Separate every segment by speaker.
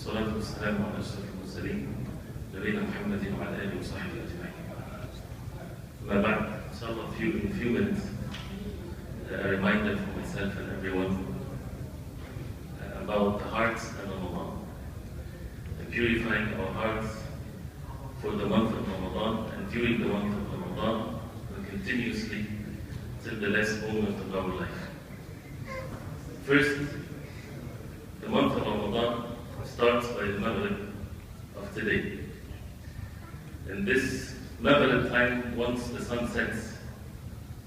Speaker 1: والصلاة والسلام على أشرف المرسلين نبينا محمد وعلى آله وصحبه أجمعين. أما بعد, inshallah, in a few minutes, a reminder for myself and everyone about the hearts and Ramadan, and purifying our hearts for the month of Ramadan and during the month of Ramadan and continuously till the last moment of our life. First, the month of Ramadan starts by the Maghrib of today. And this Maghrib time, once the sun sets,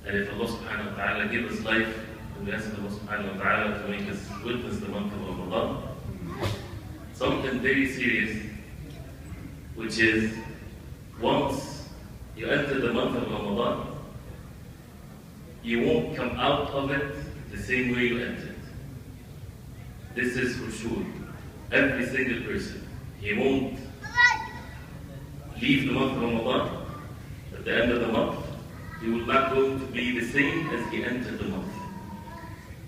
Speaker 1: and if Allah subhanahu wa ta'ala gives us life, and we ask Allah subhanahu wa ta'ala to make us witness the month of Ramadan, something very serious, which is once you enter the month of Ramadan, you won't come out of it the same way you entered. This is for sure. Every single person. He won't leave the month of Ramadan at the end of the month. He will not going to be the same as he entered the month.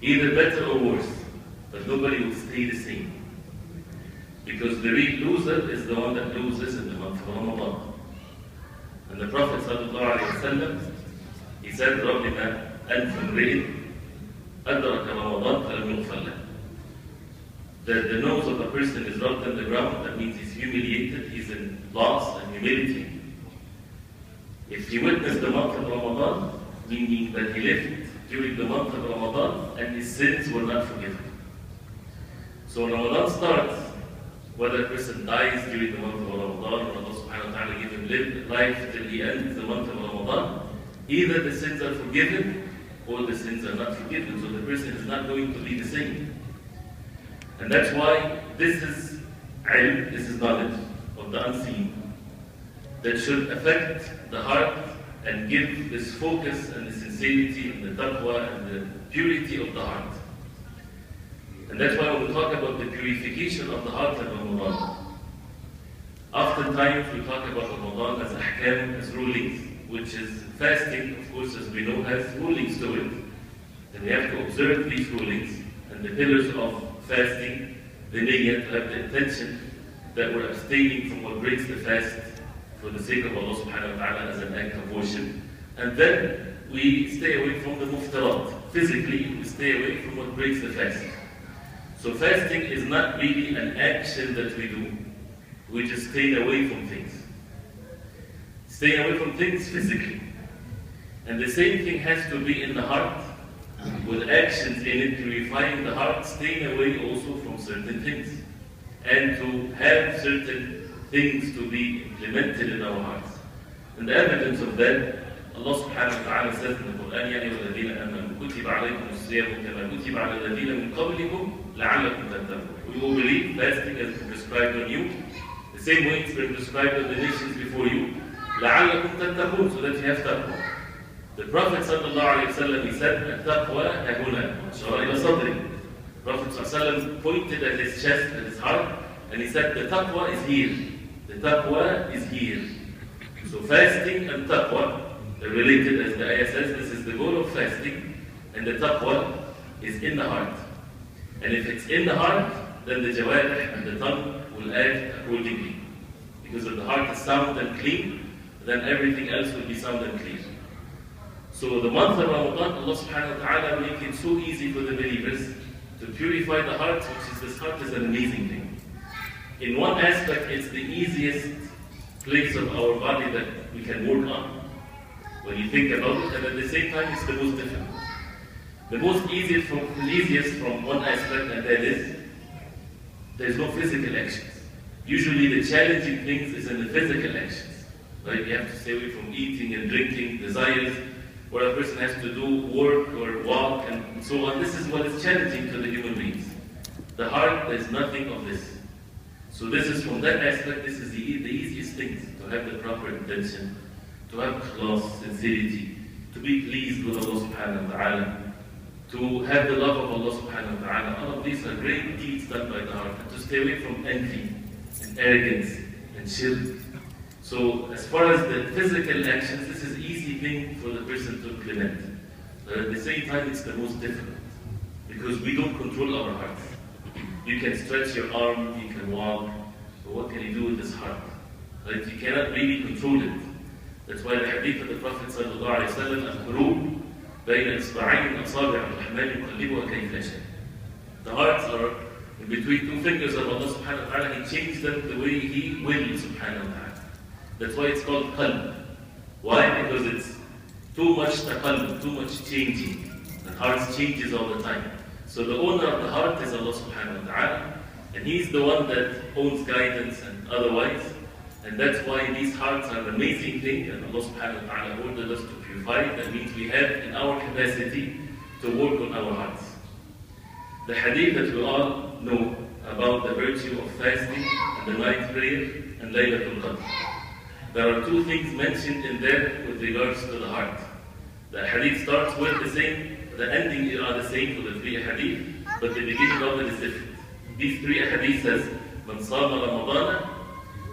Speaker 1: Either better or worse, but nobody will stay the same. Because the real loser is the one that loses in the month of Ramadan. And the Prophet ﷺ, he said, رَبِّنَا أَنْفَ امْرِئٍ أَدْرَكَ رَمَضَانَ فَلَمْ يُغْفَرْ لَهُ. That the nose of a person is rubbed on the ground, that means he's humiliated, he's in loss and humility. If he witnessed the month of Ramadan, meaning that he lived during the month of Ramadan and his sins were not forgiven. So when Ramadan starts, whether a person dies during the month of Ramadan or Allah subhanahu wa ta'ala give him life till he ends the month of Ramadan, either the sins are forgiven or the sins are not forgiven. So the person is not going to be the same. And that's why this is ilm, this is knowledge of the unseen that should affect the heart and give this focus and the sincerity and the taqwa and the purity of the heart. And that's why when we talk about the purification of the heart in Ramadan, oftentimes we talk about Ramadan as ahkam, as rulings, which is fasting, of course, as we know, has rulings to it. And we have to observe these rulings and the pillars of fasting, the niyyah, to have the intention that we're abstaining from what breaks the fast for the sake of Allah subhanahu wa ta'ala as an act of worship. And then we stay away from the muftarat. Physically, we stay away from what breaks the fast. So fasting is not really an action that we do. We just stay away from things. Stay away from things physically. And the same thing has to be in the heart, with actions in it, purifying the heart, staying away also from certain things, and to have certain things to be implemented in our hearts. And the evidence of that, Allah subhanahu wa ta'ala says in the Quran, يَا أَيُّهَا الَّذِينَ آمَنُوا كُتِبَ عَلَيْكُمُ الصِّيَامُ كَمَا كُتِبَ عَلَى الَّذِينَ مِنْ قَبْلِكُمْ لَعَلَّكُمْ تَتَّقُونَ. We will believe fasting has been prescribed on you, the same way it's been prescribed on the nations before you, لَعَلَّكُمْ تَتَّقُونَ, so that you have taqwa. The Prophet ﷺ, he said, "Taqwa hahuna, shara ila sadri." The Prophet ﷺ pointed at his chest, at his heart, and he said, "The taqwa is here. The taqwa is here." So fasting and taqwa are related, as the ayah says. This is the goal of fasting, and the taqwa is in the heart. And if it's in the heart, then the jawarih and the tongue will act accordingly. Because if the heart is sound and clean, then everything else will be sound and clean. So the month of Ramadan, Allah subhanahu wa ta'ala make it so easy for the believers to purify the heart, which is, this heart is an amazing thing. In one aspect, it's the easiest place of our body that we can work on, when you think about it, and at the same time, it's the most difficult. The most easiest from one aspect, and that is, there's no physical actions. Usually the challenging things is in the physical actions. Right? You have to stay away from eating and drinking, desires, where a person has to do work or walk and so on. This is what is challenging to the human beings. The heart, there's nothing of this. So this is, from that aspect, this is the easiest thing, to have the proper intention, to have ikhlas, sincerity, to be pleased with Allah subhanahu wa ta'ala, to have the love of Allah subhanahu wa ta'ala. All of these are great deeds done by the heart. And to stay away from envy and arrogance and shirk. So as far as the physical actions, this is an easy thing for the person to implement. But at the same time, it's the most difficult. Because we don't control our hearts. You can stretch your arm, you can can walk, but what can you do with this heart? Right? You cannot really control it. That's why the hadith of the Prophet sallallahu alaihi wasallam, القلوب بين إصبعين أصابع الرحمن يقلبها كيف يشاء. The hearts are in between two fingers of Allah subhanahu wa ta'ala. He changes them the way He will subhanahu wa ta'ala. That's why it's called qalb. Why? Because it's too much taqallub, too much changing. The heart changes all the time. So the owner of the heart is Allah subhanahu wa ta'ala, and He's the one that owns guidance and otherwise. And that's why these hearts are an amazing thing, and Allah subhanahu wa ta'ala ordered us to purify. That means we have in our capacity to work on our hearts. The hadith that we all know about the virtue of fasting and the night prayer and Laylatul Qadr. There are two things mentioned in there with regards to the heart. The hadith starts with the same, the ending are the same for the three hadith, but the beginning of it is different. These three hadith says, من صام رمضان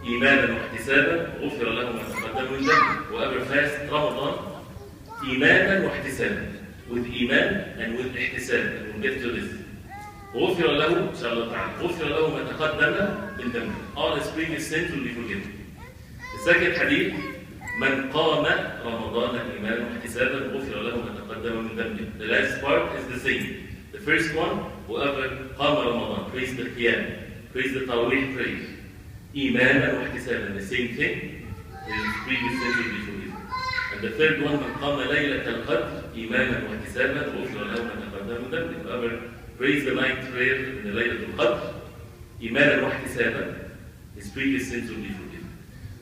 Speaker 1: إيمانا واحتسابا غفر له ما تقدم من ذنبه. Whoever fasts Ramadan إيمانا واحتسابا, with iman and with ihtisab, and we'll get to this. غفر له إن شاء الله تعالى غفر له ما تقدم من ذنبه. All his previous sins will be forgiven. The second hadith, من قام رمضان إيمانا واحتسابا غفر له ما تقدم من ذنبه. The last part is the same. The first one, whoever قام رمضان, prays the qiyam, prays the Tawheed prayer, إيمانا واحتسابا, the same thing, his previous sins will be forgiven. And the third one, من قام ليلة القدر إيمانا واحتسابا غفر له ما تقدم من ذنبه. Whoever prays the night prayer in the Laylatul Qadr, إيمانا واحتسابا, his previous sins will be forgiven.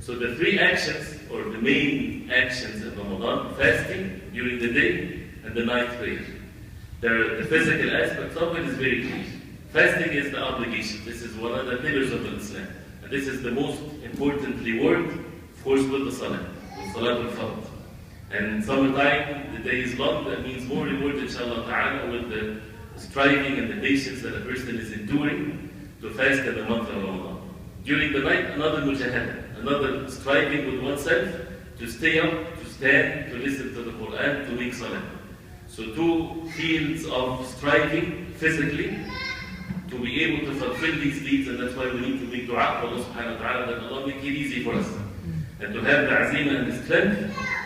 Speaker 1: So the three actions, or the main actions of Ramadan, fasting during the day and the night prayer. The physical aspect of it is very clear. Fasting is the obligation. This is one of the pillars of Islam. And this is the most important reward, of course, with the Salah, with Salat al-Fard. And summertime, the day is long, that means more reward, inshallah ta'ala, with the striving and the patience that a person is enduring to fast in the month of Ramadan. During the night, another mujahada, another striving with oneself to stay up, to stand, to listen to the Quran, to make salah. So two fields of striving physically to be able to fulfill these deeds, and that's why we need to make dua for Allah subhanahu wa ta'ala that Allah make it easy for us. And to have the azima and the strength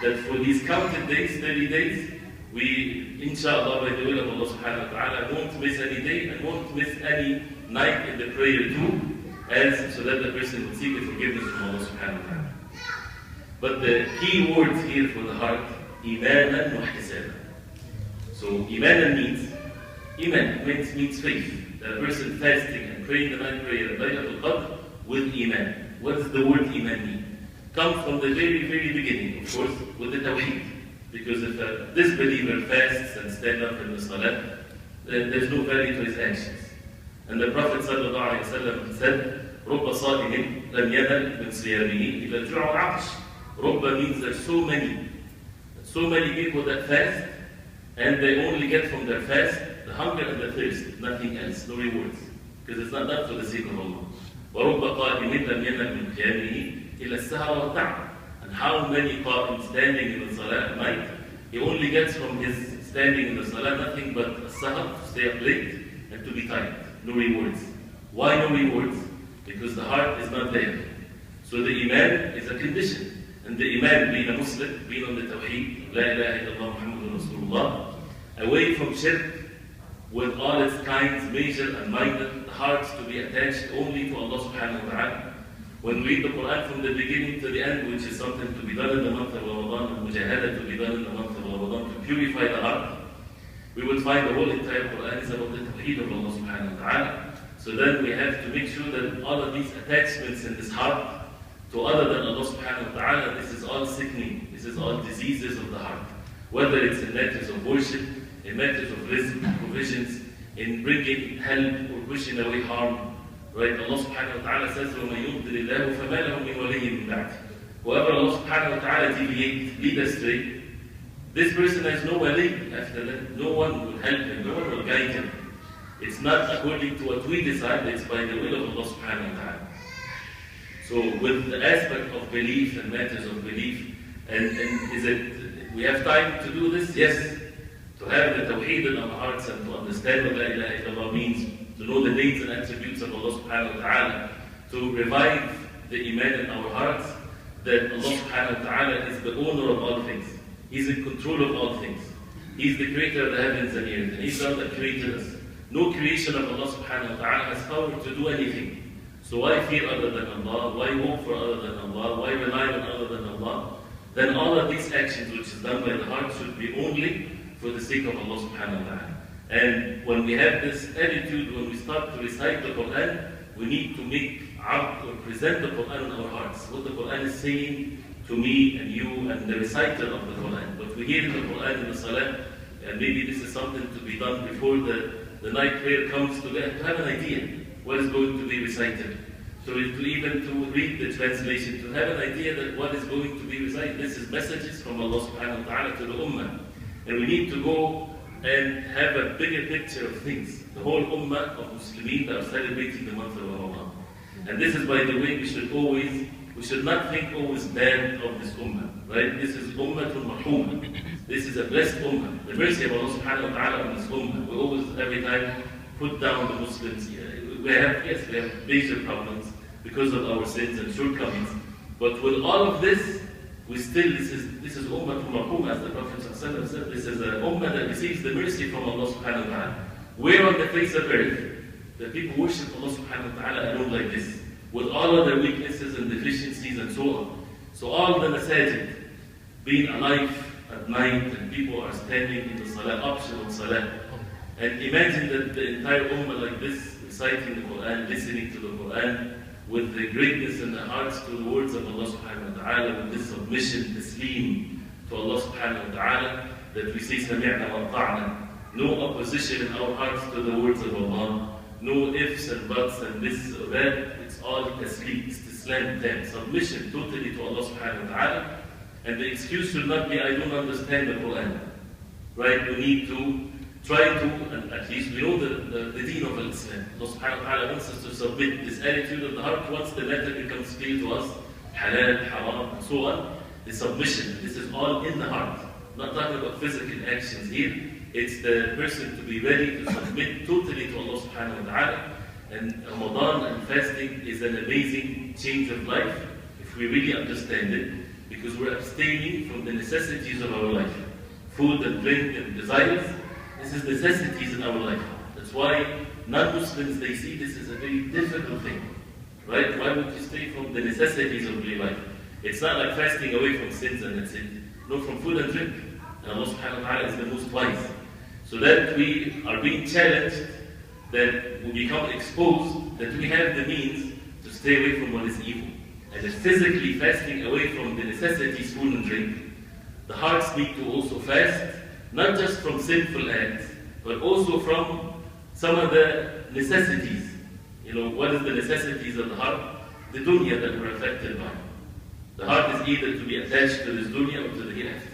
Speaker 1: that for these counted days, 30 days, we, inshallah, by the will of Allah subhanahu wa ta'ala, won't miss any day and won't miss any night in the prayer too, so that the person will seek the forgiveness from Allah subhanahu wa ta'ala. But the key words here for the heart, imanan wa ihtisaban. So imanan means faith. That a person fasting and praying the night prayer and Laylatul Qadr with iman. What does the word iman mean? Comes from the very, very beginning, of course, with the tawheed. Because if a disbeliever fasts and stands up in the salah, then there's no value to his actions. And the Prophet ﷺ said, رُبَّ صَائِمٍ لَمْ يَنَلْ مِنْ صِيَامِهِ إِلَّا الْجُوعَ وَالْعَطْشِ. Rubba means there's so many people that fast, and they only get from their fast the hunger and the thirst, nothing else, no rewards. Because it's not done for the sake of Allah. وَرُبَّ قَائِمٍ لَمْ يَنَلْ مِنْ قِيَامِهِ إِلَّا السَّهَرَ وَالتَّعْبِ. And how many qa'im standing in the salah at night, he only gets from his standing in the salah nothing but a sahar, to stay up late, and to be tired. No rewards. Why no rewards? Because the heart is not there. So the iman is a condition. And the iman, being a Muslim, being on the tawheed, La ilaha illallah Muhammadun Rasulullah, away from shirk, with all its kinds, major and minor, the hearts to be attached only to Allah subhanahu wa ta'ala. When we read the Quran from the beginning to the end, which is something to be done in the month of Ramadan, and mujahada to be done in the month of Ramadan, to purify the heart, we will find the whole entire Quran is about the tawheed of Allah subhanahu wa ta'ala. So then we have to make sure that all of these attachments in this heart to other than Allah subhanahu wa ta'ala, this is all sickening, this is all diseases of the heart. Whether it's in matters of worship, in matters of rizq, provisions, in bringing help or pushing away harm. Right? Allah subhanahu wa ta'ala says, وَمَن يُضْلِلِ اللَّهُ فَمَا لَهُ مِنْ وَلِيٍّ مِنْ بَعْدِهِ. Whoever Allah subhanahu wa ta'ala lead astray, this person has no wali after that. No one will help him, no one will guide him. It's not according to what we decide, it's by the will of Allah subhanahu wa ta'ala. So with the aspect of belief and matters of belief, and is it, we have time to do this? Yes. To have the tawheed in our hearts and to understand what La ilaha illallah means, to know the names and attributes of Allah subhanahu wa ta'ala, to revive the iman in our hearts, that Allah subhanahu wa ta'ala is the owner of all things. He's in control of all things. He's the creator of the heavens and earth, and He's the one that created us. No creation of Allah subhanahu wa ta'ala has power to do anything. So why fear other than Allah? Why hope for other than Allah? Why rely on other than Allah? Then all of these actions which is done by the heart should be only for the sake of Allah subhanahu wa ta'ala. And when we have this attitude, when we start to recite the Quran, we need to make or present the Quran in our hearts. What the Quran is saying to me and you and the reciter of the Quran. But we hear the Quran in the Salah, and maybe this is something to be done before the night prayer comes, to have an idea what is going to be recited. So even to read the translation, to have an idea that what is going to be recited. This is messages from Allah subhanahu wa ta'ala to the Ummah. And we need to go and have a bigger picture of things. The whole Ummah of Muslimin that are celebrating the month of Ramadan. And this is, by the way, we should not think always bad of this Ummah. Right? This is Ummatul Mahuma. This is a blessed Ummah. The mercy of Allah subhanahu wa ta'ala on this Ummah. We always, every time, put down the Muslims. We have major problems because of our sins and shortcomings. But with all of this, we still, this is Ummatul Mahuma, as the Prophet said. This is an Ummah that receives the mercy from Allah subhanahu wa ta'ala. Where on the face of earth, the people worship Allah subhanahu wa ta'ala alone like this, with all of their weaknesses and deficiencies and so on. So all the masajid being alive at night, and people are standing in the salah, optional salah. And imagine that the entire ummah like this, reciting the Quran, listening to the Quran, with the greatness in their hearts to the words of Allah subhanahu wa ta'ala, with this submission, taslim to Allah subhanahu wa ta'ala, that we say sami'na wa ta'na. No opposition in our hearts to the words of Allah. No ifs and buts and this or that. It's all taslim, istislam, submission totally to Allah subhanahu wa ta'ala. And the excuse should not be, I don't understand the Quran. Right? We need to try to, and at least we know the deen of Islam. Allah subhanahu wa ta'ala wants us to submit this attitude of the heart once the matter becomes clear to us, halal, haram, and so on. The submission, this is all in the heart. I'm not talking about physical actions here. It's the person to be ready to submit totally to Allah subhanahu wa ta'ala. And Ramadan and fasting is an amazing change of life, if we really understand it, because we're abstaining from the necessities of our life. Food and drink and desires, this is necessities in our life. That's why non-Muslims, they see this as a very difficult thing. Right? Why would you stay from the necessities of your life? It's not like fasting away from sins and that's it. No, from food and drink. And Allah subhanahu wa ta'ala is the most wise. So that we are being challenged, that we become exposed, that we have the means to stay away from what is evil. And that physically fasting away from the necessities, food and drink, the hearts need to also fast, not just from sinful acts, but also from some of the necessities. You know, what is the necessities of the heart? The dunya that we're affected by. The heart is either to be attached to this dunya or to the hereafter.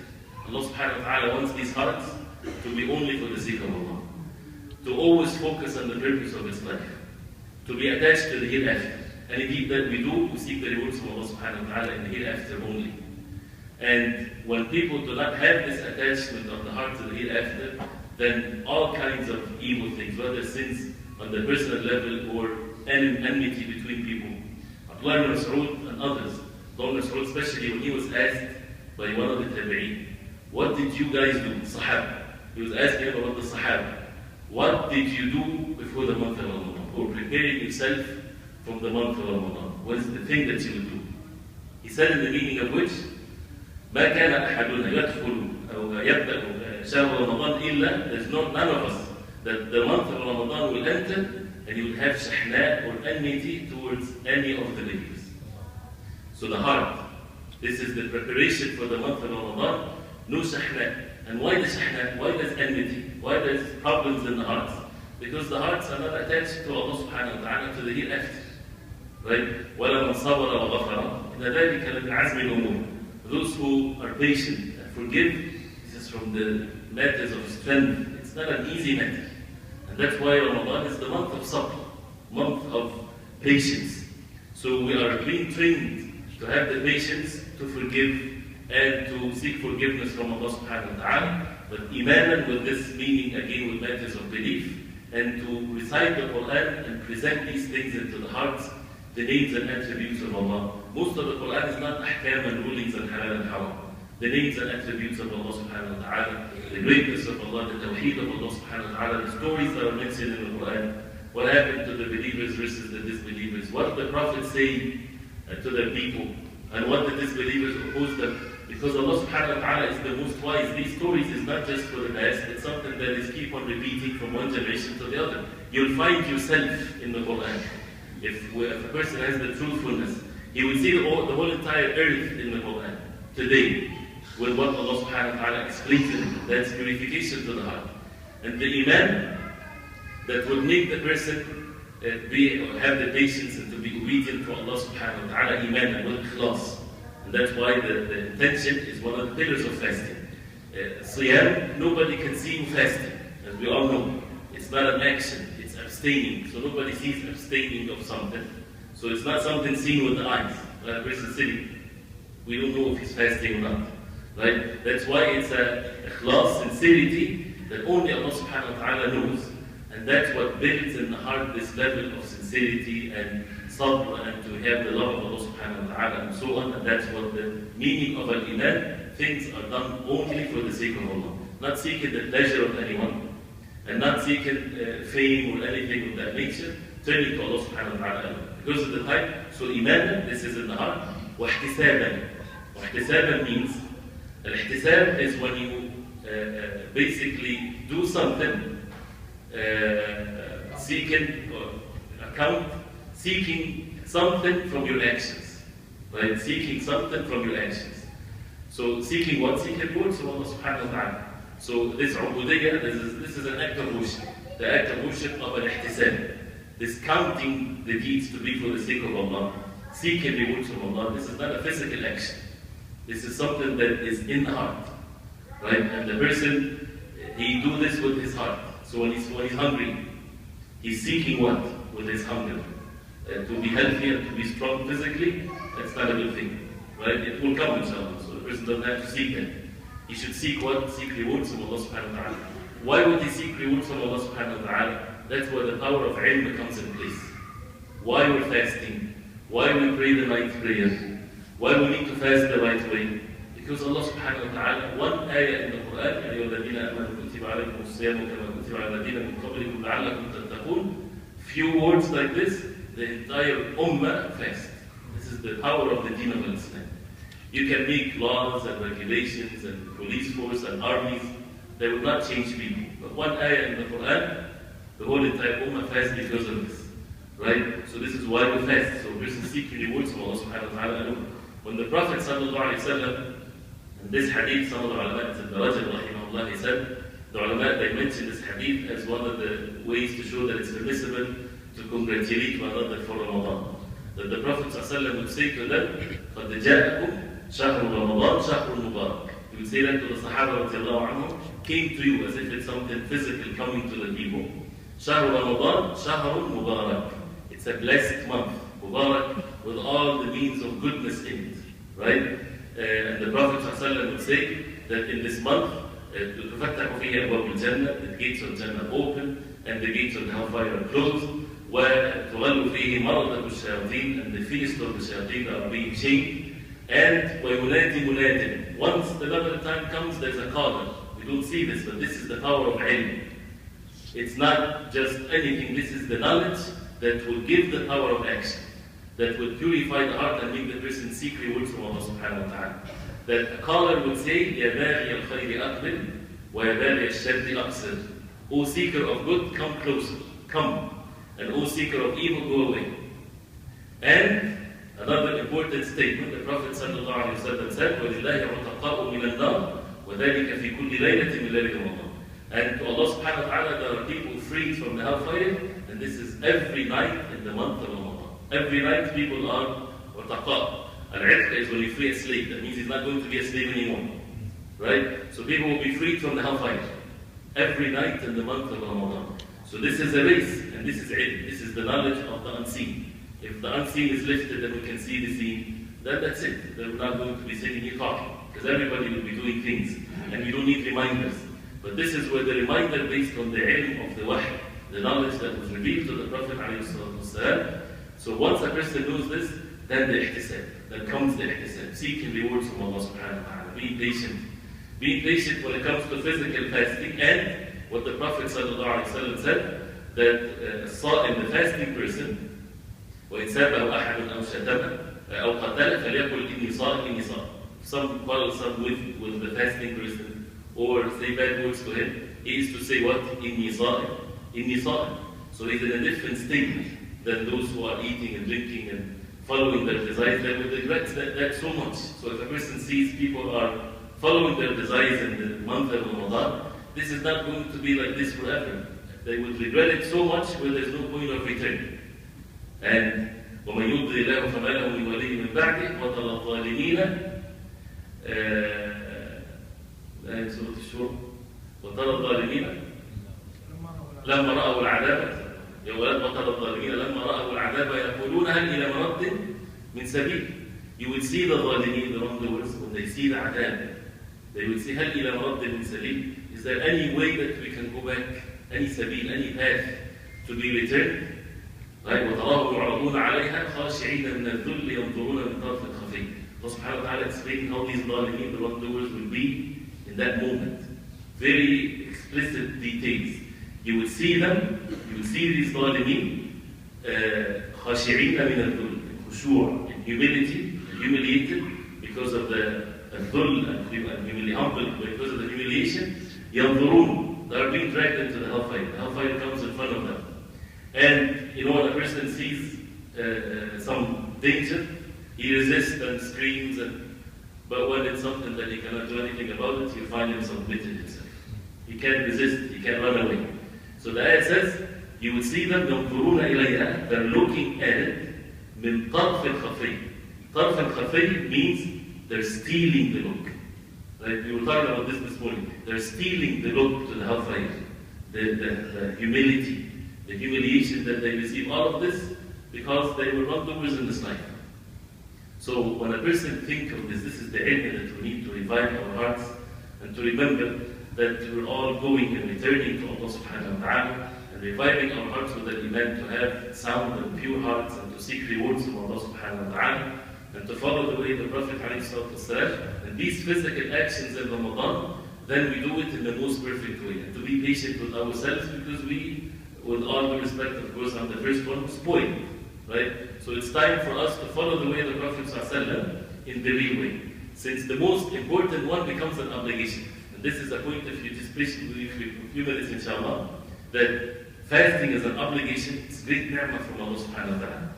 Speaker 1: Allah subhanahu wa ta'ala wants these hearts to be only for the sake of Allah. To always focus on the purpose of its life. To be attached to the hereafter. And indeed that we do, we seek the rewards from Allah subhanahu wa ta'ala in the hereafter only. And when people do not have this attachment of the heart to the hereafter, then all kinds of evil things, whether sins on the personal level or enmity between people. Abdullah ibn Mas'ud and others, Abdullah ibn Mas'ud especially when he was asked by one of the tabi'een, what did you guys do? Sahaba. He was asking about the Sahaba. What did you do before the month of Ramadan? Or preparing yourself from the month of Ramadan? What is the thing that you would do? He said in the meaning of which, ما كان أحدنا يدخل أو يبدأ شهر رمضان إلا, there's none of us that the month of Ramadan will enter and you will have shahna or enmity towards any of the believers. So the heart, this is the preparation for the month of Ramadan, no shahna. And why the shahna? Why there's enmity? Why there's problems in the hearts? Because the hearts are not attached to Allah subhanahu wa ta'ala, to the hereafter. Right? وَلَمَنْ صَبَرَ وَغَفَرَ إِنَّ ذَلِكَ لَمِنْ عَزْمِ الْأُمُورِ. Those who are patient and forgive, this is from the matters of strength. It's not an easy matter. And that's why Ramadan is the month of sabr, month of patience. So we are being trained to have the patience to forgive and to seek forgiveness from Allah subhanahu wa ta'ala. But imanan with this meaning again with matters of belief, and to recite the Quran and present these things into the hearts the names and attributes of Allah. Most of the Quran is not ahkam and rulings and halal and haram. The names and attributes of Allah subhanahu wa ta'ala, the greatness of Allah, the tawheed of Allah subhanahu wa ta'ala, the stories that are mentioned in the Quran, what happened to the believers versus the disbelievers, what the Prophet say to the people, and what the disbelievers oppose them. Because Allah subhanahu wa ta'ala is the most wise. These stories is not just for the past, it's something that is keep on repeating from one generation to the other. You'll find yourself in the Quran. If a person has the truthfulness, he will see the whole entire earth in the Quran today with what Allah subhanahu wa ta'ala explains in it. That's purification to the heart. And the iman that will make the person have the patience and to be obedient to Allah subhanahu wa ta'ala, iman and with ikhlas. And that's why the intention is one of the pillars of fasting. Siyam, nobody can see you fasting, as we all know. It's not an action, it's abstaining. So nobody sees abstaining of something. So it's not something seen with the eyes. Like a person sitting, we don't know if he's fasting or not. Right? That's why it's a ikhlas, sincerity, that only Allah subhanahu wa ta'ala knows. And that's what builds in the heart this level of sincerity and sabr, and to have the love of Allah subhanahu wa ta'ala and so on. And that's what the meaning of al-iman. Things are done only for the sake of Allah. Not seeking the pleasure of anyone, and not seeking fame or anything of that nature. Turning to Allah subhanahu wa ta'ala. Because of the type, so iman, this is in the heart. Wahtisaban. Wahtisaban means, al-ihtisab is when you basically do something, seeking something from your actions, right? Seeking something from your actions. So seeking what? Seeking rewards from Allah subhanahu wa ta'ala. So this ubudiyya, this is an act of worship. The act of worship of al-ihtisab. This counting the deeds to be for the sake of Allah, seeking rewards from Allah. This is not a physical action. This is something that is in the heart, right? And the person, he do this with his heart. So when he's hungry, he's seeking what? With his hunger. To be healthy and to be strong physically, that's not a good thing, right? It will come inshallah. So the person doesn't have to seek that. He should seek what? Seek rewards from Allah subhanahu wa ta'ala. Why would he seek rewards from Allah subhanahu wa ta'ala? That's where the power of ilm comes in place. Why we're fasting? Why we pray the night prayer? Why we need to fast the right way? Because Allah subhanahu wa ta'ala, one ayah in the Quran, أَيُّهَا الَّذِينَ آمَنُوا كُتِبَ عَلَيْكُمُ الصِّيَامُ كَمَا كُتِبَ عَلَى الَّذِينَ مِن قَبْلِكُمْ لَعَلَّكُمْ تَتَّقُونَ. Few words like this, the entire ummah fast. This is the power of the deen of Islam. You can make laws and regulations and police force and armies, they will not change people. But one ayah in the Quran, the whole entire ummah fast because of this. Right? So this is why we fast. So a person seeking rewards from Allah subhanahu wa ta'ala. When the Prophet sallallahu alayhi wa sallam, in this hadith, some of the ulama, the Rajab rahimahullah, he said, the ulama, they mentioned this hadith as one of the ways to show that it's permissible to congratulate one another for Ramadan. That the Prophet sallallahu alayhi wa sallam would say to them, قَدْ جَاءَكُمْ شَهْرُ رَمَضَانَ شَهْرُ مُبَارَكٌ. He would say that to the Sahaba radiallahu anhum, came to you as if it's something physical coming to the people. شَهْرُ رَمَضَانَ شَهْرٌ مُبَارَكٌ. It's a blessed month, Mubarak, with all the means of goodness in it, right? And the Prophet ﷺ would say that in this month, تُفَتَّحُ فِيهِ أَبْوَابُ الْجَنَّةِ, the gates of Jannah open, and the gates of the hellfire are closed, وَتُغَلُّ فِيهِ مَرَضَةُ الشَّيَاطِينَ, and the feast of the shayateen are being chained, and وَيُنَادِ مُنَادٍ. Once the Ramadan time comes, there's a caller. We don't see this, but this is the power of ilm. It's not just anything, this is the knowledge that will give the power of action, that will purify the heart and make the person seek rewards from Allah subhanahu wa ta'ala. That a caller would say, يَا بَاغِيَ الْخَيْرِ أَقْبِلْ وَيَا بَاغِيَ الشَّرِّ أَقْصِرْ. O seeker of good, come closer, come. And O seeker of evil, go away. And another important statement, the Prophet sallallahu alayhi wa sallam said, وَلِلَّهِ عُتَقَاءُ مِنَ النَّارِ وَذَلِكَ فِي كُلِّ لَيْلَةٍ مِنْ لَيْلِ رَمَضَانَ. And to Allah subhanahu wa ta'ala, there are people freed from the hellfire, and this is every night in the month of Ramadan. Every night people are wataqa. Al-'itq is when you free a slave. That means he's not going to be a slave anymore. Right? So people will be freed from the hellfire. Every night in the month of Ramadan. So this is a race, and this is ilm. This is the knowledge of the unseen. If the unseen is lifted, then we can see the seen. Then that's it. Then we're not going to be sitting here talking. Because everybody will be doing things. And we don't need reminders. But this is where the reminder based on the ilm of the wahy, the knowledge that was revealed to the Prophet ﷺ, So once a person knows this, then the ihtisab, then comes the ihtisab, seeking rewards from Allah subhanahu wa ta'ala, being patient. Being patient when it comes to physical fasting, and what the Prophet sallallahu alaihi wasallam said, that the fasting person, وإن سابه أحد أو شتمه أو قتله فليقل إني صائم إني صائم. Some quarrel with the fasting person or say bad words to him, he is to say what? إني صائم إني صائم. So he's in a different state than those who are eating and drinking and following their desires. They would regret that so much. So if a person sees people are following their desires in the month of Ramadan, this is not going to be like this forever. They would regret it so much where there's no point of return. And وَمَنْ يُضْلِ اللَّهُ فَمَا لَهُ مِنْ وَلِيٍّ مِنْ بَعْدِهِ وَتَرَى الظَّالِمِينَ سورة الشورى وترى الظالمين لما رأوا العذاب وترى الظالمين لما رأوا العذاب يقولون هل إلى مرد من سبيل. You will see the ظالمين, the wrongdoers, when they see the adab, they will say هل إلى مرد من سبيل. Is there any way that we can go back, any sabil, any path to be returned? Right? وَتَرَاهُمْ يُعْرَضُونَ عَلَيْهَا خَاشِعِينَ مِنَ الذُّلِّ يَنْظُرُونَ مِنْ طَرْفٍ خَفِيٍّ. Allah subhanahu wa ta'ala explaining how these ظالمين, the wrongdoers, will be in that moment. Very explicit details. You will see them, you will see these ظالمين خَاشِعِينَ مِنَ الذُّلِّ, in khushu', in humility, humiliated because of the dhull and humble because of the humiliation. يَنْظُرُونَ, they are being dragged into the hellfire. The hellfire comes in front of them. And you know, when a person sees some danger, he resists and screams, but when it's something that he cannot do anything about it, you find him submitted himself. He can't resist, he can't run away. So the ayat says, you will see them, ينظرون إليها, they're looking at it, من طرف الخفي. طرف الخفي means they're stealing the look. Right? We were talking about this morning. They're stealing the look to the hellfire, the humility, the humiliation that they receive, all of this because they were wrongdoers in this life. So when a person thinks of this is the ilm that we need to revive our hearts and to remember that we're all going and returning to Allah subhanahu wa ta'ala and reviving our hearts with the iman to have sound and pure hearts and to seek rewards from Allah subhanahu wa ta'ala and to follow the way the Prophet ﷺ, and these physical actions in Ramadan, then we do it in the most perfect way and to be patient with ourselves because we, with all due respect, of course, I'm the first one, spoiled, right? So it's time for us to follow the way of the Prophet ﷺ in the real way. Since the most important one becomes an obligation. And this is a point, if you just patient with me for a few minutes, inshallah, that fasting is an obligation. It's great ni'mah from Allah subhanahu wa ta'ala.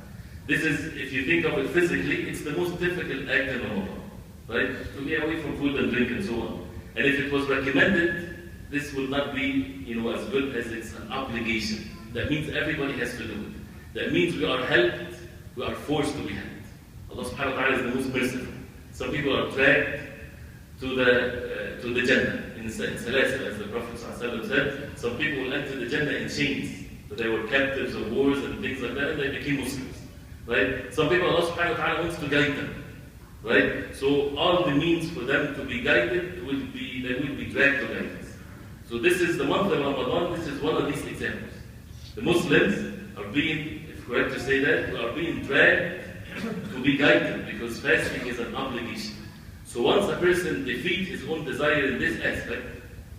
Speaker 1: This is, if you think of it physically, it's the most difficult act in Ramadan, right? To be away from food and drink and so on. And if it was recommended, this would not be, as good as it's an obligation. That means everybody has to do it. That means we are helped, we are forced to be helped. Allah subhanahu wa ta'ala is the most merciful. Some people are dragged to the Jannah in Salasil, as the Prophet said. Some people will enter the Jannah in chains. So they were captives of wars and things like that, and they became Muslims. Right? Some people, Allah subhanahu wa ta'ala wants to guide them. Right? So all the means for them to be guided they will be dragged to guidance. So this is the month of Ramadan, this is one of these examples. The Muslims are being, if correct to say that, are being dragged to be guided because fasting is an obligation. So once a person defeats his own desire in this aspect,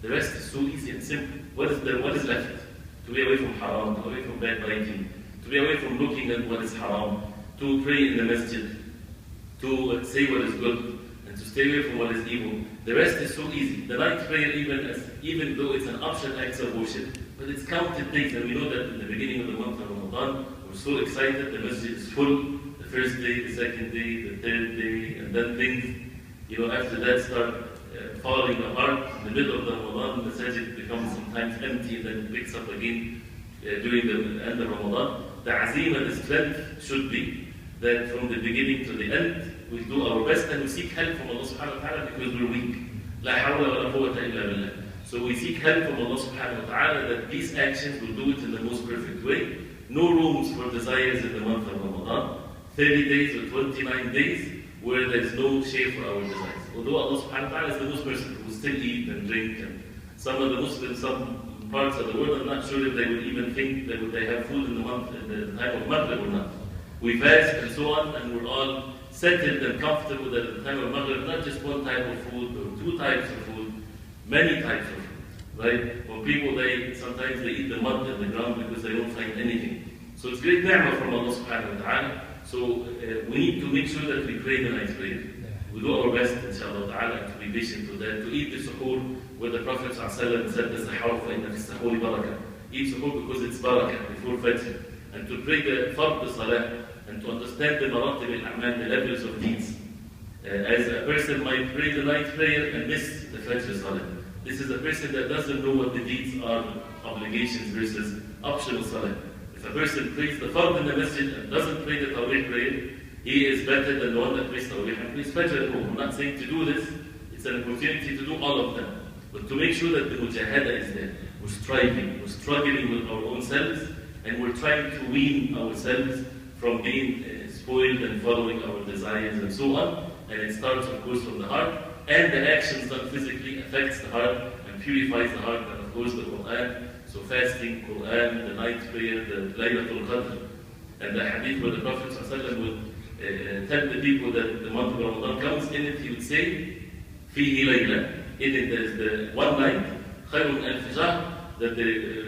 Speaker 1: the rest is so easy and simple. What is left? To be away from haram, away from bad writing, to be away from looking at what is haram, to pray in the masjid, to say what is good, and to stay away from what is evil. The rest is so easy. The night prayer, even though it's an optional act of worship, but it's counted days, and we know that in the beginning of the month of Ramadan, we're so excited, the masjid is full, the first day, the second day, the third day, and then things, after that start falling apart. In the middle of the Ramadan, the masjid becomes sometimes empty, and then picks up again during the end of Ramadan. The azima, the strength should be that from the beginning to the end, we do our best and we seek help from Allah subhanahu wa ta'ala because we're weak. La hawla wa la quwwata illa billah. So we seek help from Allah subhanahu wa ta'ala that these actions will do it in the most perfect way. No rooms for desires in the month of Ramadan. 30 days or 29 days where there is no share for our desires. Although Allah subhanahu wa ta'ala is the most merciful, who still eat and drink, and some of the Muslims, some parts of the world, I'm not sure if they would even think that they have food in the month, in the time of Maghrib or not. We fast and so on, and we're all settled and comfortable that at the time of Maghrib, not just one type of food or two types of food, many types of food, right? When people, sometimes they eat the mud in the ground because they don't find anything. So it's great ni'mah from Allah subhanahu wa ta'ala. So we need to make sure that we pray the night prayer. We do our best, inshallah ta'ala, to be patient with that, to eat the suhoor where the Prophet ﷺ said, the sahur فَإِنَّ فِي السَّحُورِ barakah. Eat suhoor because it's barakah before Fajr. And to pray the fard salah, and to understand the maratib al-a'mal, the levels of deeds. As a person might pray the night prayer and miss the Fajr salah. This is a person that doesn't know what the deeds are, obligations versus optional salah. If a person prays the fard in the masjid and doesn't pray the tawbih prayer, he is better than the one that prays tawbih and prays Fajr at home. I'm not saying to do this, it's an opportunity to do all of them. But to make sure that the mujahada is there. We're striving, we're struggling with our own selves, and we're trying to wean ourselves from being spoiled and following our desires and so on. And it starts, of course, from the heart. And the actions done physically affects the heart and purifies the heart. And of course, the Quran. So fasting, Quran, the night prayer, the Laylatul Qadr. And the hadith where the Prophet ﷺ would tell the people that the month of Ramadan comes, in it he would say, Fihi Layla. In it there is the one night, Khayrun al-Fijah, that the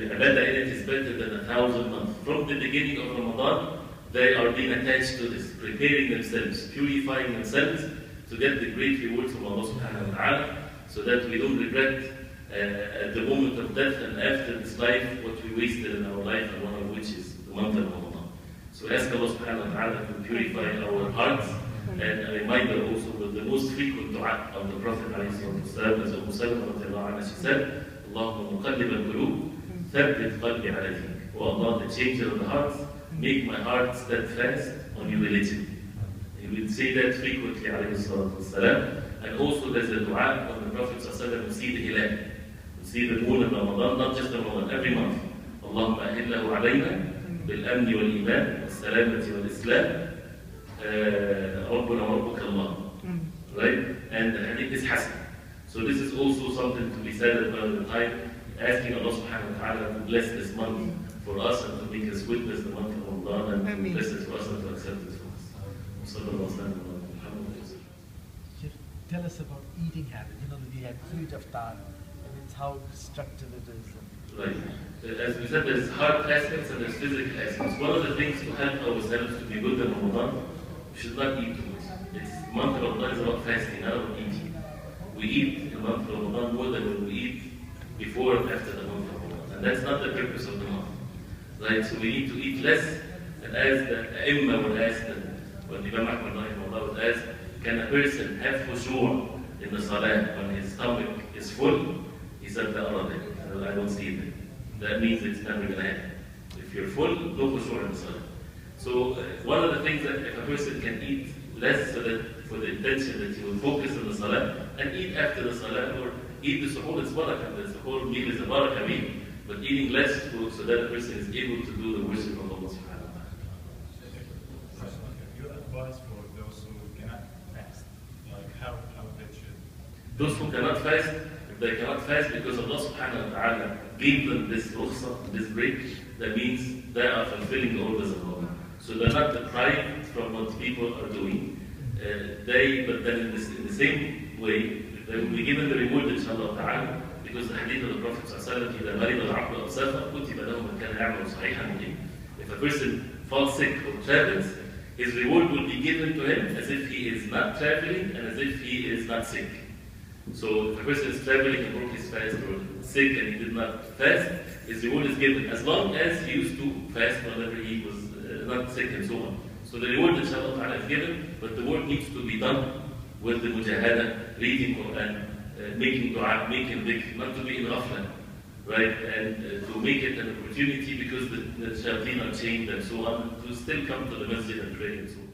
Speaker 1: ibadah in it is better than 1,000 months. From the beginning of Ramadan, they are being attached to this, preparing themselves, purifying themselves to get the great rewards from Allah subhanahu wa ta'ala, so that we don't regret at the moment of death and after this life what we wasted in our life, and one of which is the month of Ramadan. So ask Allah subhanahu wa ta'ala to purify our hearts, and a reminder also with the most frequent dua of the Prophet ﷺ, as Abu Salama said, Allahumma muqallib al-qulub, thabbit qalbi ala dinik. Oh Allah, the changer of the hearts, make my heart steadfast on your religion. He will say that frequently, alayhi salatu wasalam. And also there's a dua when the Prophet ﷺ will see the hilal, will see the moon of Ramadan, not just Ramadan, every month. Allahumma ahillahu alayna bil-amni wal-iman, wal-salamati wal-islam, Rabbuna wa Rabbuka Allah. Right? And the hadith is hasan. So this is also something to be said at the time, asking Allah subhanahu wa ta'ala to bless this month for us and to make us witness the month of Ramadan and to bless it for us and to accept it for us.
Speaker 2: Tell us about eating habit. You know that we have huge iftar, and it's how destructive it is.
Speaker 1: Right. As we said, there's heart aspects and there's physical aspects. One of the things to help ourselves to be good in Ramadan, we should not eat too much. The month of Ramadan is about fasting, not about eating. We eat in the month of Ramadan more than when we eat before and after the month of Ramadan. And that's not the purpose of the month. Right? So we need to eat less. And as the Imam would ask, when Imam Ahmad would ask, can a person have khushu' in the salah when his stomach is full? He said, I don't see it. That means it's never going to happen. If you're full, no khushu' in the salah. So one of the things that if a person can eat less so that for the intention that he will focus on the salah and eat after the salah or eat the suhoor, it's barakah. The whole meal is a barakah meal. But eating less food so that a person is able to do the worship of Allah subhanahu wa ta'ala.
Speaker 3: Your advice for those who cannot fast, like how they should?
Speaker 1: Those who cannot fast, if they cannot fast because Allah subhanahu wa ta'ala gave them this rukhsah, this break, that means they are fulfilling the orders of Allah. So they're not deprived from what people are doing. But then in the same way, they will be given the reward, inshallah ta'ala, because the hadith of the Prophet ﷺ, إِذَا مَرِضَ الْعَبْدُ أَوْ سَافَرَ كُتِبَ لَهُ مَنْ كَانَ يَعْمَلُ صَحِيحًا مُقِيمًا. If a person falls sick or travels, his reward will be given to him as if he is not traveling and as if he is not sick. So if a person is traveling and broke his fast or sick and he did not fast, his reward is given as long as he used to fast whenever he was not sick and so on. So the reward, inshallah ta'ala, is given, but the work needs to be done with the mujahada, reading Quran, making dua, making dhikr, not to be in ghafla, right? And to make it an opportunity because the shayateen are chained and so on, to still come to the masjid and pray and so on.